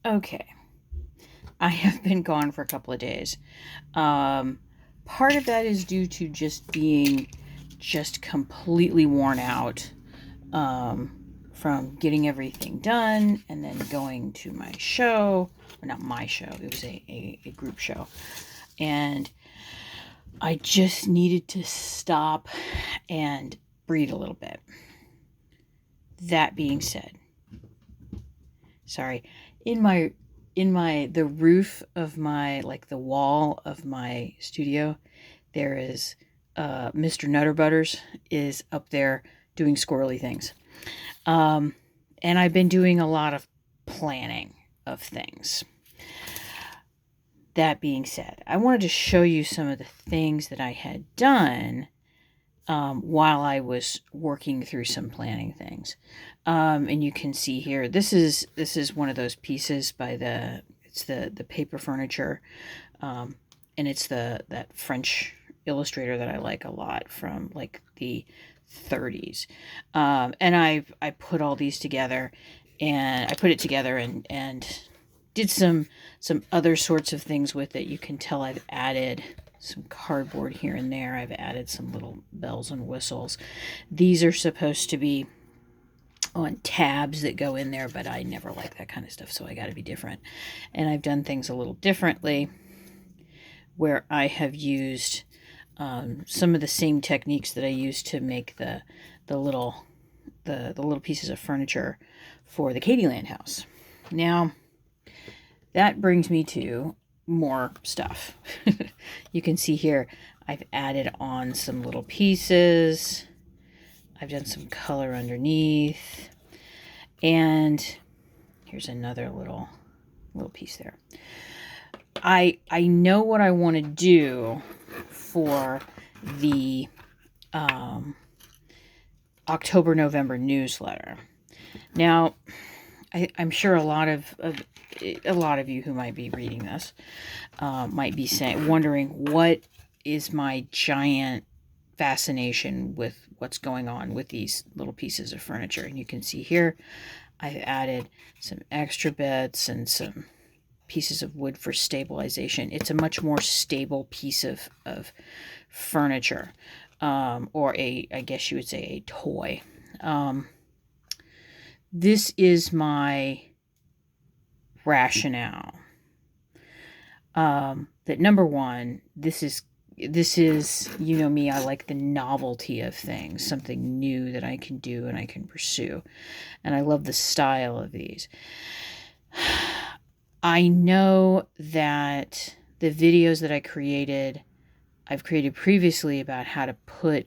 Okay. I have been gone for a couple of days. Part of that is due to just being just completely worn out um, from getting everything done and then going to my show. Or not my show, it was a group show. And I just needed to stop and breathe a little bit. That being said, sorry, in my the roof of my, like, the wall of my studio, there is Mr. Nutterbutters is up there doing squirrely things. Um, and I've been doing a lot of planning of things. That being said, I wanted to show you some of the things that I had done while I was working through some planning things. And you can see here, this is one of those pieces by it's the paper furniture, and it's that French illustrator that I like a lot from like the 30s. And I put all these together, and I put it together and did some other sorts of things with it. You can tell I've added some cardboard here and there. I've added some little bells and whistles. These are supposed to be on tabs that go in there, but I never like that kind of stuff, so I got to be different. And I've done things a little differently, where I have used some of the same techniques that I used to make the little pieces of furniture for the Katieland house. Now, that brings me to more stuff. You can see here I've added on some little pieces. I've done some color underneath. And here's another little piece there. I know what I want to do for the October-November newsletter. Now, I'm sure a lot of you who might be reading this might be wondering, what is my giant fascination with what's going on with these little pieces of furniture. And you can see here I've added some extra bits and some pieces of wood for stabilization. It's a much more stable piece of furniture, or I guess you would say a toy. This is my rationale. That number one, this is, you know me, I like the novelty of things, something new that I can do and I can pursue. And I love the style of these. I know that the videos that I've created previously about how to put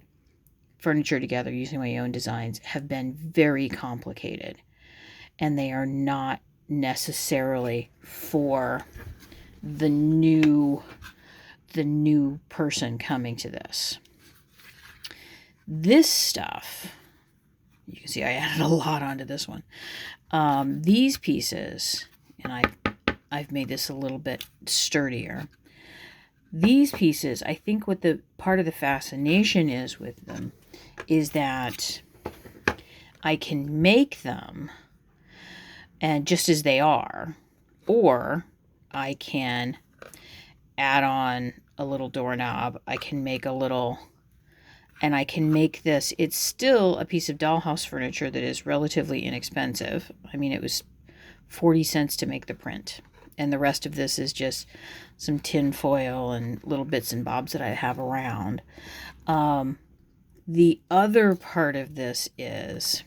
furniture together using my own designs have been very complicated. And they are not necessarily for the new person coming to this. This stuff, you can see I added a lot onto this one. These pieces, and I've made this a little bit sturdier. These pieces, I think what the part of the fascination is with them is that I can make them and just as they are, or I can add on a little doorknob. I can make and I can make this. It's still a piece of dollhouse furniture that is relatively inexpensive. I mean, it was 40 cents to make the print. And the rest of this is just some tin foil and little bits and bobs that I have around. The other part of this is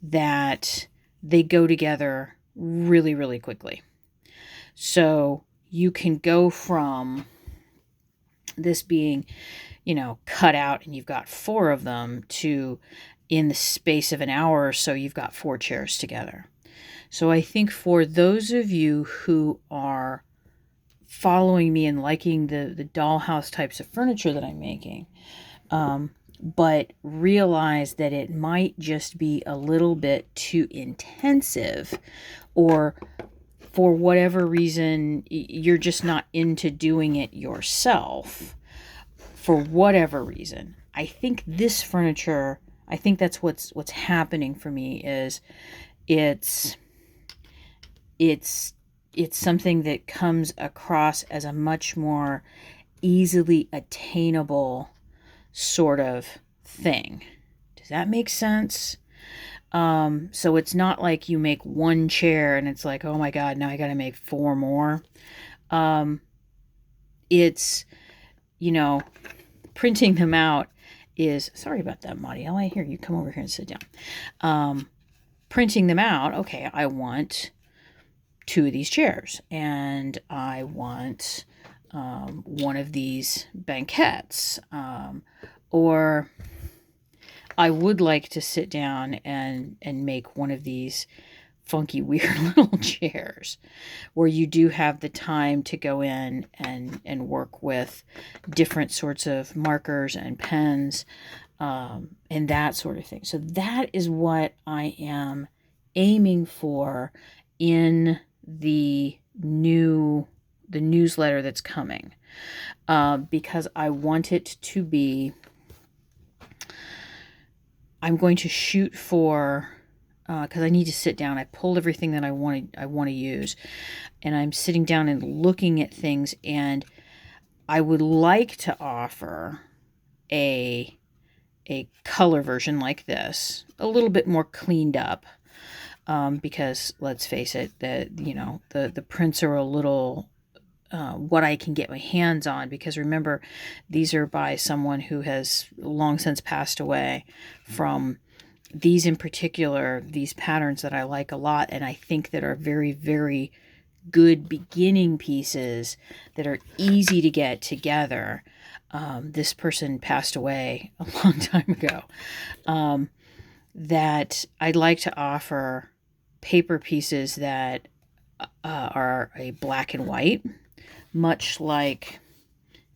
that they go together really, really quickly. So you can go from this being, cut out and you've got 4 of them to, in the space of an hour or so, you've got 4 chairs together. So I think for those of you who are following me and liking the dollhouse types of furniture that I'm making, but realize that it might just be a little bit too intensive, or for whatever reason you're just not into doing it yourself, for whatever reason, I think this furniture, I think that's what's happening for me, is it's something that comes across as a much more easily attainable sort of thing. Does that make sense? So it's not like you make one chair and it's like, oh my God, now I got to make 4 more. It's, you know, printing them out is, sorry about that, Maudie. I hear you come over here and sit down. Printing them out, okay, I want 2 of these chairs and I want one of these banquettes, or I would like to sit down and make one of these funky, weird little chairs where you do have the time to go in and work with different sorts of markers and pens, and that sort of thing. So that is what I am aiming for in the newsletter that's coming, because I want it to be, I'm going to shoot for, because I need to sit down. I pulled everything that I want to use, and I'm sitting down and looking at things, and I would like to offer a color version like this, a little bit more cleaned up, because let's face it, the prints are a little what I can get my hands on, because remember, these are by someone who has long since passed away from these in particular, these patterns that I like a lot, and I think that are very, very good beginning pieces that are easy to get together. This person passed away a long time ago. That I'd like to offer paper pieces that are a black and white, much like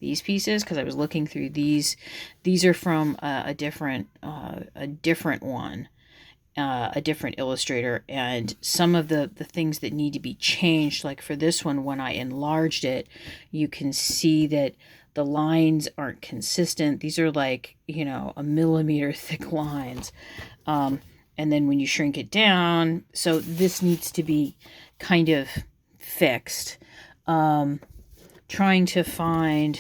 these pieces, because I was looking through these. These are from a different one, a different illustrator, and some of the things that need to be changed, like for this one, when I enlarged it, you can see that the lines aren't consistent. These are like, a millimeter thick lines. And then when you shrink it down, so this needs to be kind of fixed. Trying to find,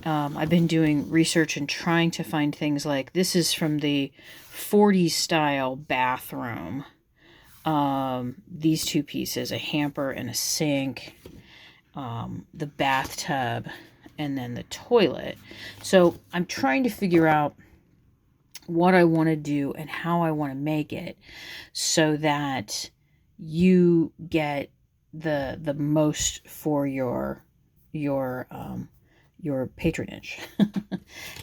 I've been doing research and trying to find things like, this is from the 40s style bathroom. These 2 pieces, a hamper and a sink, the bathtub, and then the toilet. So I'm trying to figure out what I want to do and how I want to make it so that you get the most for your patronage.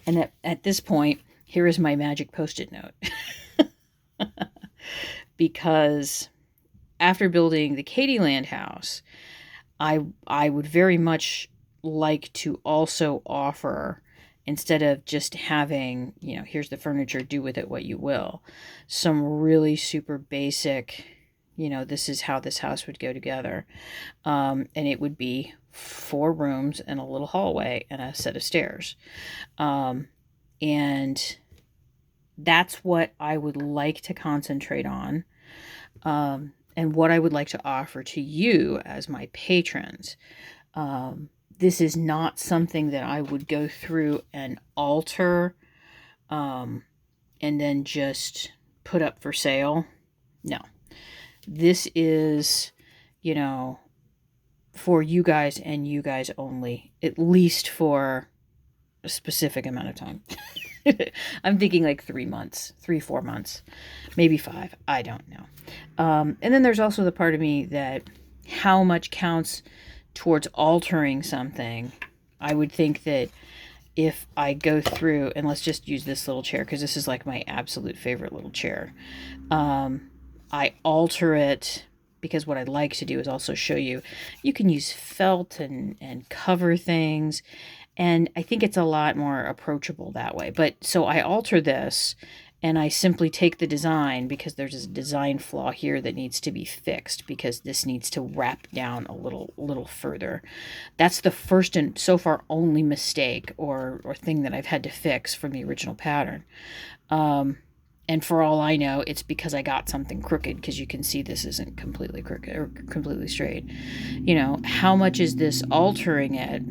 And at this point, here is my magic Post-it note. Because after building the Katieland house, I would very much like to also offer, instead of just having, here's the furniture, do with it what you will, some really super basic, this is how this house would go together. And it would be 4 rooms and a little hallway and a set of stairs. And that's what I would like to concentrate on. And what I would like to offer to you as my patrons. This is not something that I would go through and alter, and then just put up for sale. No. This is, for you guys and you guys only, at least for a specific amount of time. I'm thinking like 3 months, 4 months, maybe 5. I don't know. And then there's also the part of me that how much counts towards altering something. I would think that if I go through, and let's just use this little chair, because this is like my absolute favorite little chair. I alter it, because what I'd like to do is also show you, you can use felt and cover things. And I think it's a lot more approachable that way. But so I alter this, and I simply take the design, because there's a design flaw here that needs to be fixed, because this needs to wrap down a little further. That's the first and so far only mistake or thing that I've had to fix from the original pattern. And And for all I know, it's because I got something crooked, because you can see this isn't completely crooked or completely straight. You know, how much is this altering it?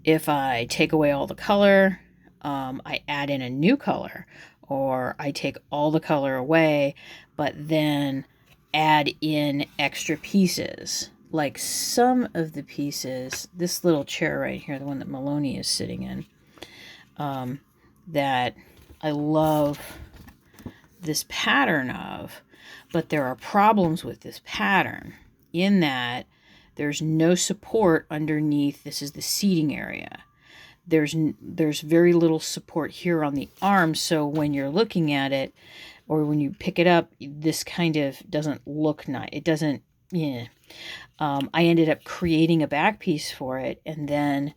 If I take away all the color, I add in a new color, or I take all the color away, but then add in extra pieces. Like some of the pieces, this little chair right here, the one that Maloney is sitting in, that I love this pattern of, but there are problems with this pattern in that there's no support underneath. This is the seating area. There's very little support here on the arm, so when you're looking at it or when you pick it up, this kind of doesn't look nice. It doesn't, yeah. I ended up creating a back piece for it and then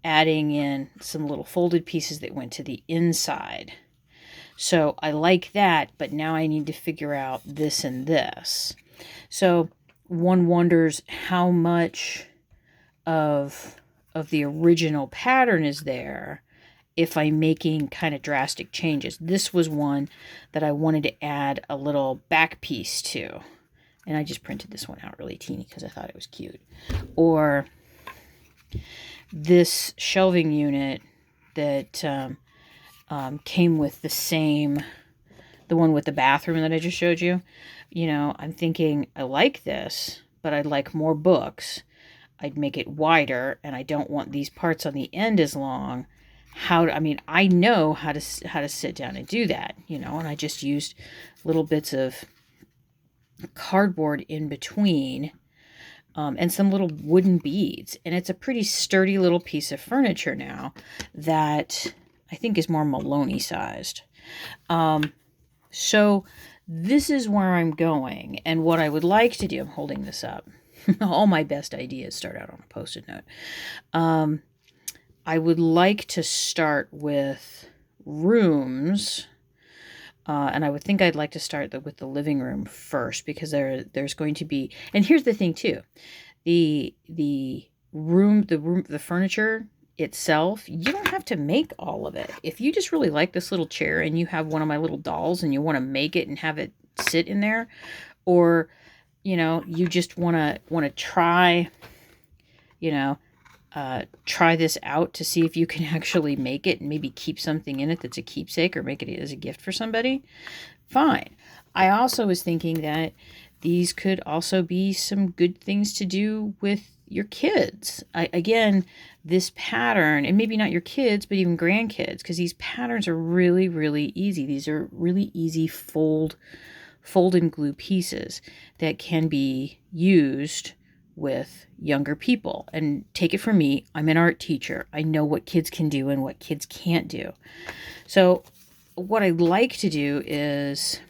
adding in some little folded pieces that went to the inside. So I like that, but now I need to figure out this and this. So one wonders how much of the original pattern is there if I'm making kind of drastic changes. This was one that I wanted to add a little back piece to. And I just printed this one out really teeny because I thought it was cute. Or this shelving unit that came with the one with the bathroom that I just showed you. You know, I'm thinking I like this, but I'd like more books. I'd make it wider, and I don't want these parts on the end as long. I know how to sit down and do that, you know, and I just used little bits of cardboard in between, and some little wooden beads, and it's a pretty sturdy little piece of furniture now that I think is more Maloney sized. So this is where I'm going, and what I would like to do, I'm holding this up. All my best ideas start out on a Post-it note. I would like to start with rooms, and I would think I'd like to start with the living room first, because there's going to be, and here's the thing too, the furniture itself, you don't have to make all of it. If you just really like this little chair and you have one of my little dolls and you want to make it and have it sit in there, or you know, you just want to try, you know, try this out to see if you can actually make it and maybe keep something in it that's a keepsake or make it as a gift for somebody, fine. I also was thinking that these could also be some good things to do with your kids. Again, this pattern, and maybe not your kids, but even grandkids, because these patterns are really, really easy. These are really easy fold and glue pieces that can be used with younger people. And take it from me, I'm an art teacher. I know what kids can do and what kids can't do. So what I'd like to do is,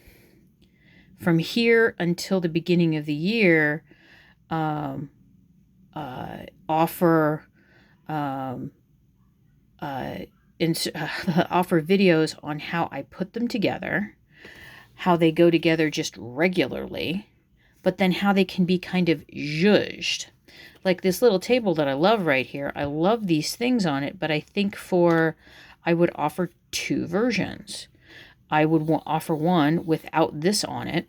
from here until the beginning of the year, offer videos on how I put them together, how they go together just regularly, but then how they can be kind of zhuzhed. Like this little table that I love right here. I love these things on it, but I think I would offer two versions. I would offer one without this on it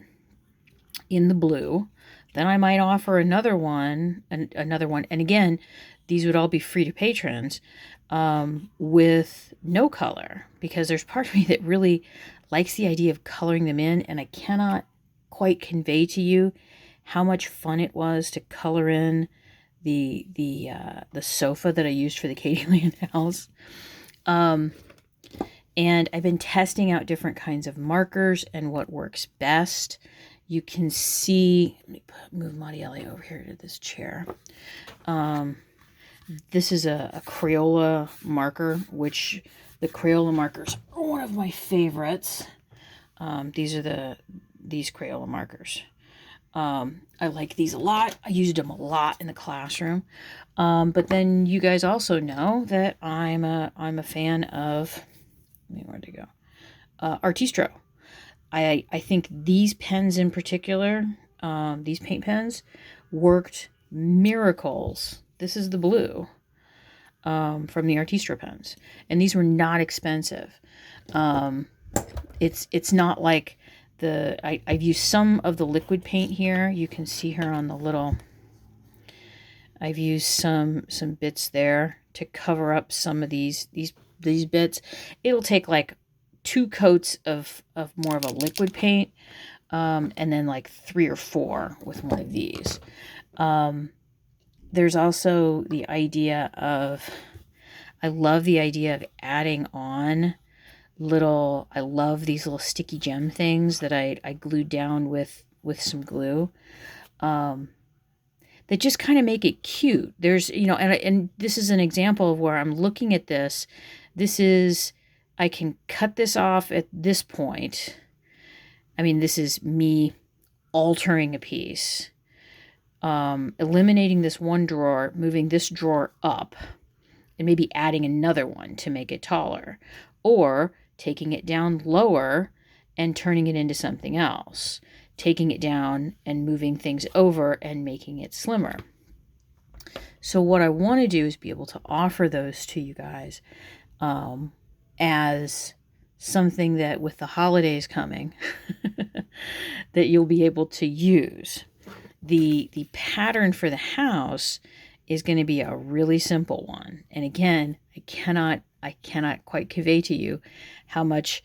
in the blue. Then I might offer another one. And again, these would all be free to patrons, with no color, because there's part of me that really likes the idea of coloring them in, and I cannot quite convey to you how much fun it was to color in the sofa that I used for the Katieland house. And I've been testing out different kinds of markers and what works best. You can see, let me move Marielle over here to this chair. This is a Crayola marker, which the Crayola markers are one of my favorites. These Crayola markers. I like these a lot. I used them a lot in the classroom. But then you guys also know that I'm a fan of, where'd it go? Artistro. I think these pens in particular, these paint pens, worked miracles. This is the blue from the Artistro pens. And these were not expensive. it's not like I've used some of the liquid paint here. You can see here on the little, I've used some bits there to cover up some of these bits. It'll take like 2 coats of more of a liquid paint, and then like 3 or 4 with one of these. There's also the idea of, I love the idea of adding on I love these little sticky gem things that I glued down with some glue. That just kind of make it cute. There's, and this is an example of where I'm looking at this. I can cut this off at this point. I mean, this is me altering a piece, eliminating this one drawer, moving this drawer up, and maybe adding another one to make it taller, or taking it down lower and turning it into something else, taking it down and moving things over and making it slimmer. So what I want to do is be able to offer those to you guys as something that, with the holidays coming, that you'll be able to use. The pattern for the house is going to be a really simple one. And again, I cannot quite convey to you how much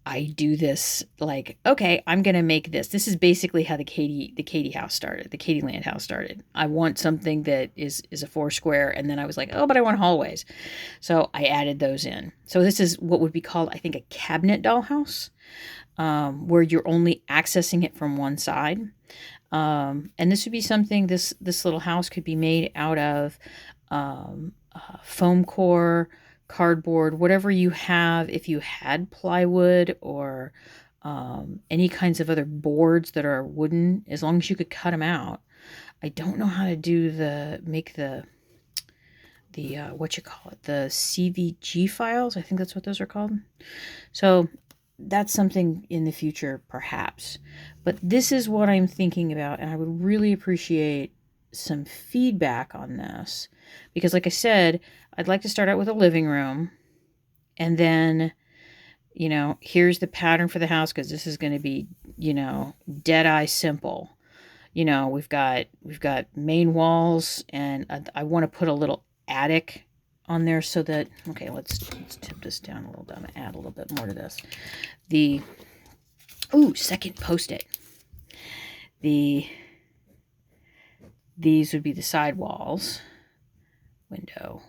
I do this. Like, okay, I'm going to make this. This is basically how the Katie house started. The Katie Land house started. I want something that is a 4 square. And then I was like, oh, but I want hallways. So I added those in. So this is what would be called, I think, a cabinet dollhouse, where you're only accessing it from one side. And this would be something, this little house could be made out of foam core, cardboard, whatever you have. If you had plywood or any kinds of other boards that are wooden, as long as you could cut them out. I don't know how to do make the what you call it, the CVG files. I think that's what those are called. So that's something in the future, perhaps. But this is what I'm thinking about, and I would really appreciate some feedback on this. Because like I said, I'd like to start out with a living room, and then, here's the pattern for the house, because this is going to be, dead-eye simple. We've got main walls, and I want to put a little attic on there so that, okay, let's tip this down a little bit. I'm going to add a little bit more to this. Second post-it. These would be the side walls. Window.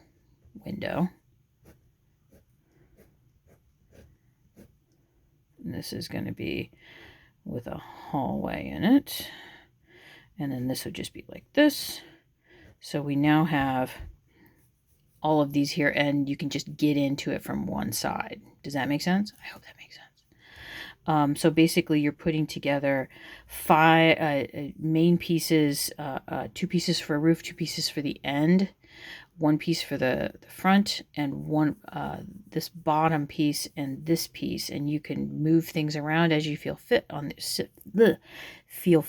And this is going to be with a hallway in it. And then this would just be like this. So we now have all of these here, and you can just get into it from one side. Does that make sense? I hope that makes sense. So basically you're putting together 5 main pieces, 2 pieces for a roof, 2 pieces for the end, 1 piece for the front, and one this bottom piece and this piece, and you can move things around as you feel feel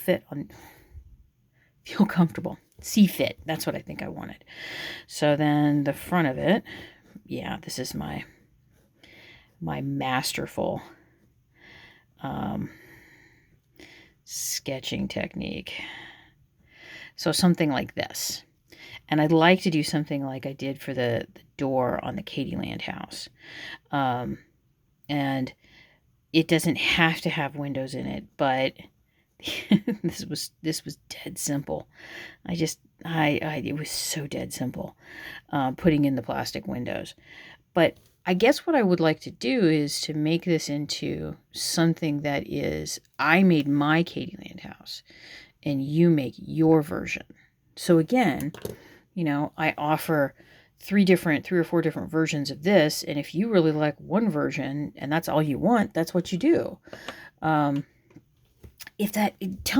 comfortable. See fit. That's what I think I wanted. So then the front of it, yeah, this is my masterful sketching technique. So something like this. And I'd like to do something like I did for the door on the Katie Land house. And it doesn't have to have windows in it, but this was dead simple. It was so dead simple, putting in the plastic windows. But I guess what I would like to do is to make this into something that is, I made my Katie Land house and you make your version. So again, I offer 3 or 4 different versions of this. And if you really like one version and that's all you want, that's what you do. Tell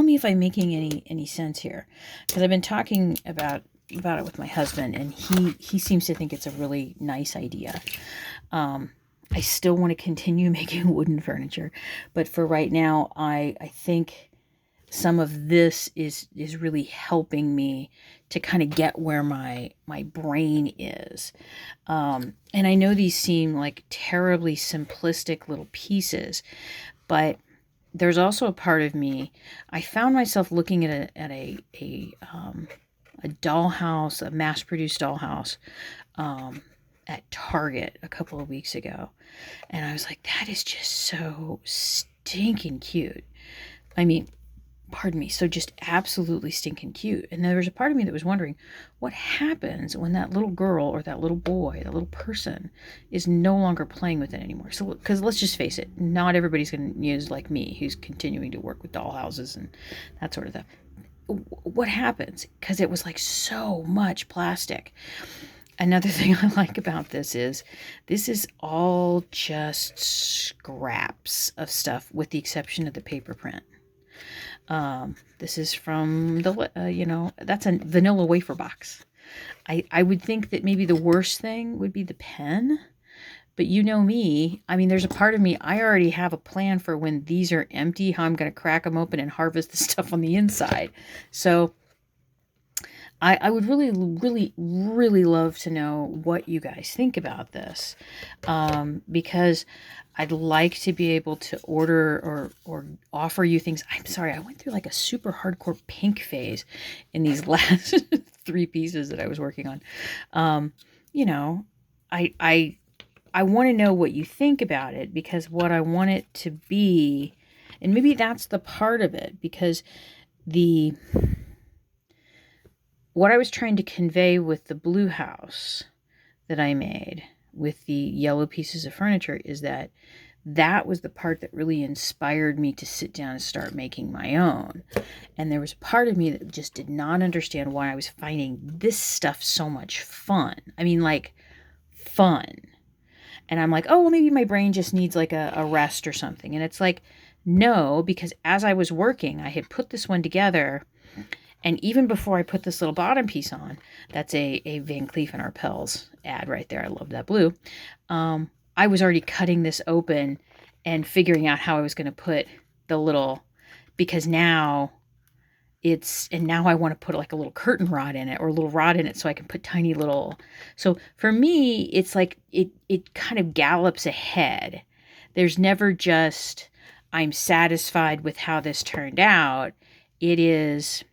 me if I'm making any sense here, because I've been talking about it with my husband, and he seems to think it's a really nice idea. I still want to continue making wooden furniture, but for right now, I think some of this is really helping me to kind of get where my brain is. And I know these seem like terribly simplistic little pieces, but there's also a part of me. I found myself looking at a dollhouse, a mass-produced dollhouse, at Target a couple of weeks ago, and I was like, that is just so stinking cute. I mean, pardon me, so just absolutely stinking cute. And there was a part of me that was wondering what happens when that little girl or that little boy, that little person, is no longer playing with it anymore. So, because let's just face it, not everybody's going to use like me, who's continuing to work with dollhouses and that sort of stuff. What happens? Because it was like so much plastic. Another thing I like about this is all just scraps of stuff with the exception of the paper print. This is from the, that's a vanilla wafer box. I would think that maybe the worst thing would be the pen, but you know me. I mean, there's a part of me, I already have a plan for when these are empty, how I'm going to crack them open and harvest the stuff on the inside. So I would really, really, really love to know what you guys think about this, because I'd like to be able to order or offer you things. I'm sorry, I went through like a super hardcore pink phase in these last 3 pieces that I was working on. I want to know what you think about it, because what I want it to be, and maybe that's the part of it, because what I was trying to convey with the blue house that I made with the yellow pieces of furniture is that was the part that really inspired me to sit down and start making my own. And there was a part of me that just did not understand why I was finding this stuff so much fun. I mean, like, fun. And I'm like, oh, well, maybe my brain just needs like a rest or something. And it's like, no, because as I was working, I had put this one together. And even before I put this little bottom piece on, that's a Van Cleef and Arpels ad right there. I love that blue. I was already cutting this open and figuring out how I was going to put the little, because now I want to put like a little curtain rod in it, or a little rod in it, so I can put tiny little. So for me, it's like it kind of gallops ahead. There's never just, I'm satisfied with how this turned out. It is,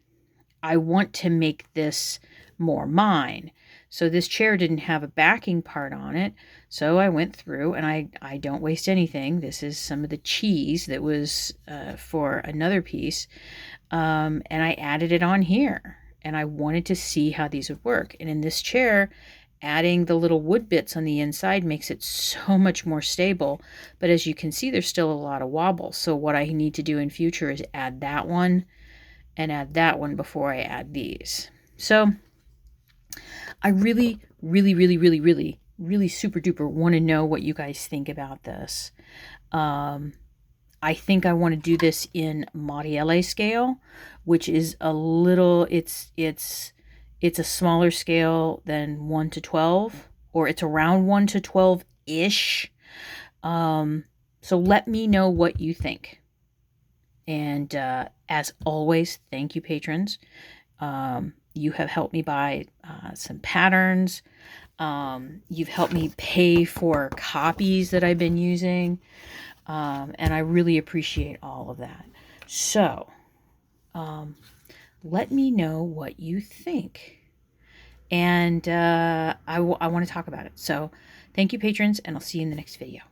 I want to make this more mine. So this chair didn't have a backing part on it. So I went through, and I don't waste anything. This is some of the cheese that was for another piece. And I added it on here. And I wanted to see how these would work. And in this chair, adding the little wood bits on the inside makes it so much more stable. But as you can see, there's still a lot of wobble. So what I need to do in future is add that one and add that one before I add these. So I really, really, really, really, really, really super duper want to know what you guys think about this. I think I want to do this in Modiele scale, which is a little, it's a smaller scale than 1 to 12, or it's around 1 to 12-ish. So let me know what you think. And as always, thank you, patrons. You have helped me buy some patterns. You've helped me pay for copies that I've been using. And I really appreciate all of that. So let me know what you think. And I want to talk about it. So thank you, patrons, and I'll see you in the next video.